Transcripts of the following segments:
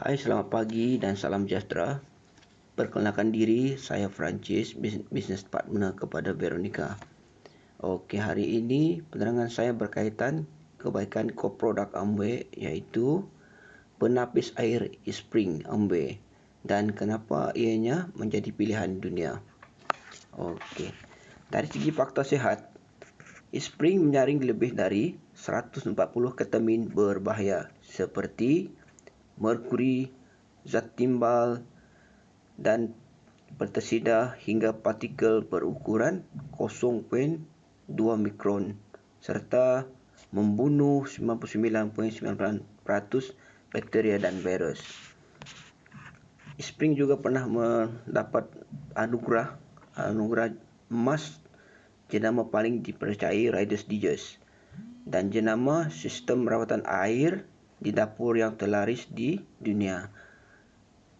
Hai, selamat pagi dan salam sejahtera. Perkenalkan diri, saya Francis, Business Partner kepada Veronica. Okey, hari ini penerangan saya berkaitan kebaikan co-produk Amway iaitu penapis air Spring Amway dan kenapa ianya menjadi pilihan dunia. Okey, dari segi faktor sihat, Spring menyaring lebih dari 140 ketamin berbahaya seperti merkuri, zat timbal dan pestisida hingga partikel berukuran 0.2 mikron serta membunuh 99.9% bakteria dan virus. Spring juga pernah mendapat anugerah emas jenama paling dipercayai Reader's Digest dan jenama sistem rawatan air di dapur yang terlaris di dunia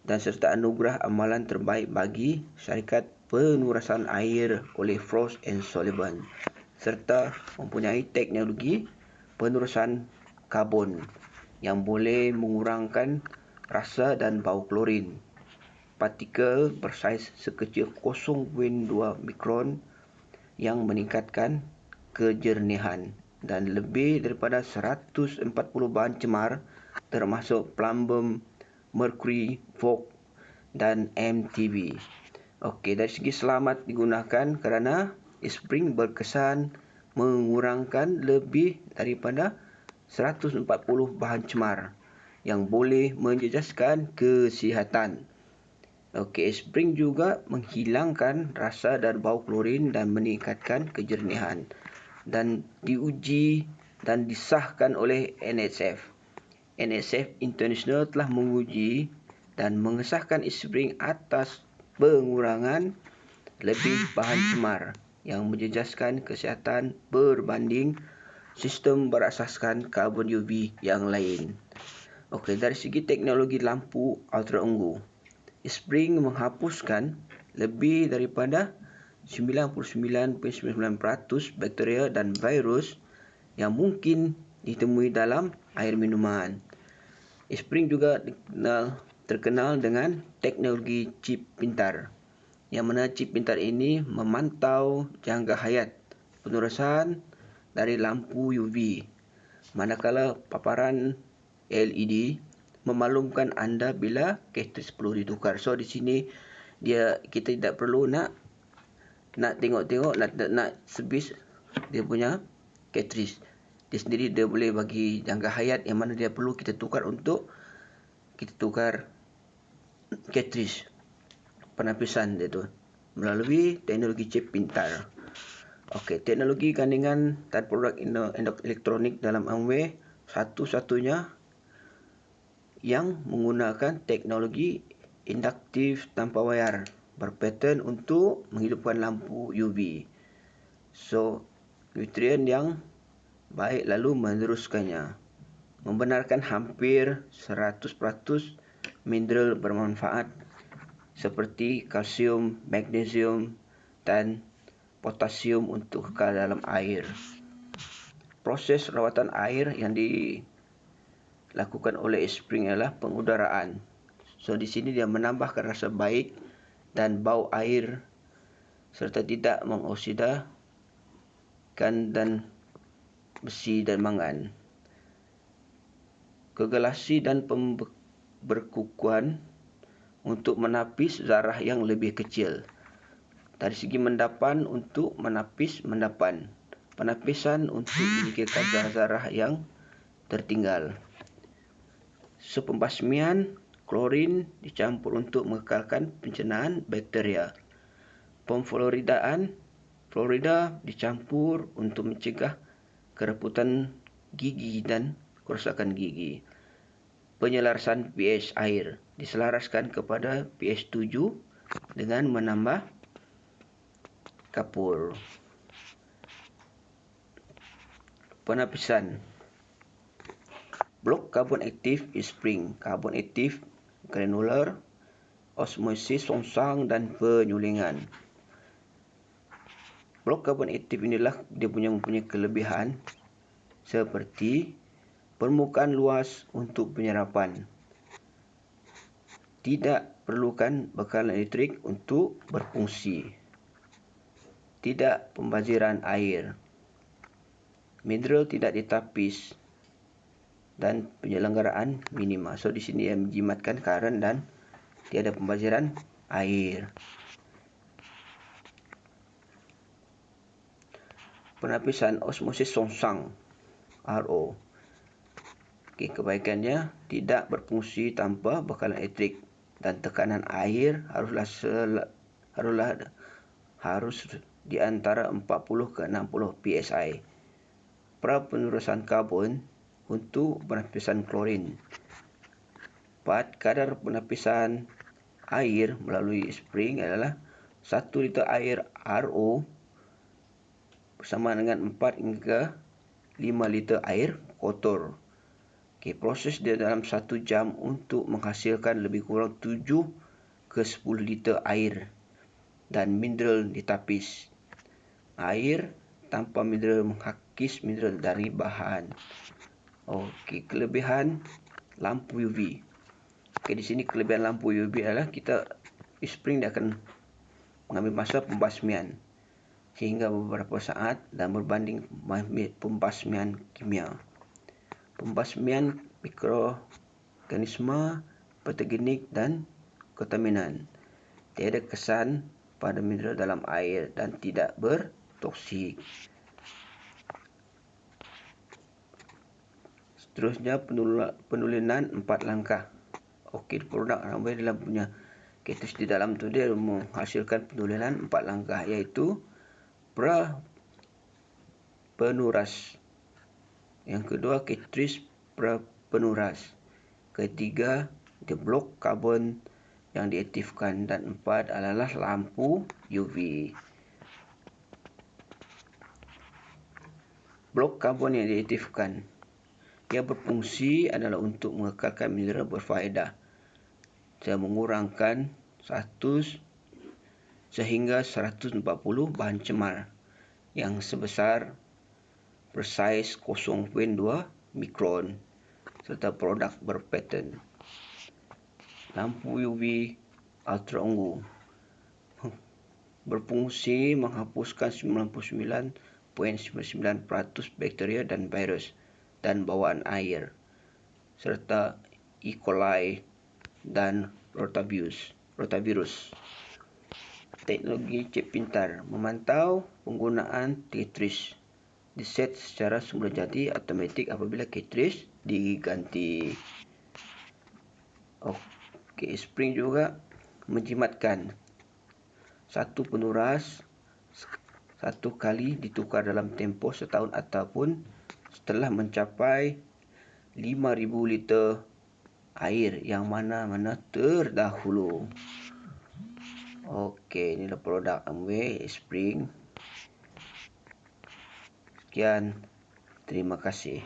dan serta anugerah amalan terbaik bagi syarikat penurasan air oleh Frost & Sullivan serta mempunyai teknologi penurusan karbon yang boleh mengurangkan rasa dan bau klorin. Partikel bersaiz sekecil 0.2 mikron yang meningkatkan kejernihan dan lebih daripada 140 bahan cemar termasuk plumbum, merkuri, vogue dan MTB. Okey, dari segi selamat digunakan kerana Spring berkesan mengurangkan lebih daripada 140 bahan cemar yang boleh menjejaskan kesihatan. Okey, Spring juga menghilangkan rasa dan bau klorin dan meningkatkan kejernihan dan diuji dan disahkan oleh NSF. NSF International telah menguji dan mengesahkan Spring atas pengurangan lebih bahan cemar yang menjejaskan kesihatan berbanding sistem berasaskan karbon UV yang lain. Okey, dari segi teknologi lampu ultra ungu, Spring menghapuskan lebih daripada 99.99% bakteria dan virus yang mungkin ditemui dalam air minuman. Spring juga terkenal dengan teknologi chip pintar, yang mana chip pintar ini memantau jangka hayat penerusan dari lampu UV, manakala paparan LED memaklumkan anda bila cartridge perlu ditukar. So di sini kita tidak perlu nak tengok-tengok nak servis dia punya cartridge. Dia sendiri dia boleh bagi jangka hayat yang mana dia perlu kita tukar untuk kita tukar cartridge penapisan dia tu melalui teknologi chip pintar. Okey, teknologi gandingan dan produk elektronik dalam Amway satu-satunya yang menggunakan teknologi induktif tanpa wayar berpattern untuk menghidupkan lampu UV. So, nutrien yang baik lalu meneruskannya. Membenarkan hampir 100% mineral bermanfaat seperti kalsium, magnesium dan potasium untuk kekal dalam air. Proses rawatan air yang dilakukan oleh Spring adalah pengudaraan. So di sini dia menambahkan rasa baik dan bau air serta tidak mengoksidakan dan besi dan mangan. Kegelasi dan pemberkukuan untuk menapis zarah yang lebih kecil. Dari segi mendapan untuk menapis mendapan. Penapisan untuk menyingkirkan zarah-zarah yang tertinggal. So, pembasmian klorin dicampur untuk mengekalkan pencernaan bakteria. Florida dicampur untuk mencegah kereputan gigi dan kerosakan gigi. Penyelarasan pH air diselaraskan kepada pH 7 dengan menambah kapur. Penapisan blok karbon aktif Spring, karbon aktif granular, osmosis songsang dan penyulingan. Blok karbon aktif inilah dia mempunyai kelebihan seperti permukaan luas untuk penyerapan, tidak perlukan bekalan elektrik untuk berfungsi. Tidak pembaziran air. Mineral tidak ditapis. Dan penyelenggaraan minima. So di sini yang menjimatkan current dan tiada pembaziran air. Penapisan osmosis songsang RO. Kebaikannya tidak berfungsi tanpa bekalan elektrik dan tekanan air harus di antara 40 ke 60 psi. Prapenerusan karbon untuk penapisan klorin. Kadar penapisan air melalui spring adalah 1 liter air RO bersama dengan 4 hingga 5 liter air kotor. Proses dia dalam 1 jam untuk menghasilkan lebih kurang 7 ke 10 liter air dan mineral ditapis. Air tanpa mineral menghakis mineral dari bahan. Kelebihan lampu UV. Di sini kelebihan lampu UV adalah spring dia akan mengambil masa pembasmian sehingga beberapa saat dan berbanding pembasmian kimia. Pembasmian mikroorganisme, patogenik dan kontaminan. Tiada kesan pada mineral dalam air dan tidak bertoksik. Seterusnya penulinan 4 langkah. Produk Runway dalam punya catalyst di dalam tu dia menghasilkan penulinan 4 langkah, iaitu penuras. Yang kedua, catalyst penuras. Ketiga, blok karbon yang diaktifkan, dan 4 adalah lampu UV. Blok karbon yang diaktifkan, ia berfungsi adalah untuk mengekalkan mineral berfaedah dan mengurangkan 100 sehingga 140 bahan cemar yang sebesar bersaiz 0.2 mikron serta produk berpaten. Lampu UV ultra ungu berfungsi menghapuskan 99.99% bakteria dan virus dan bawaan air serta E. coli dan rotavirus. Teknologi chip pintar memantau penggunaan cartridge. Diset secara semula jadi automatik apabila cartridge diganti. Spring juga menjimatkan. Satu penuras satu kali ditukar dalam tempoh setahun ataupun setelah mencapai 5,000 liter air yang mana-mana terdahulu. Inilah produk Amway Spring. Sekian, terima kasih.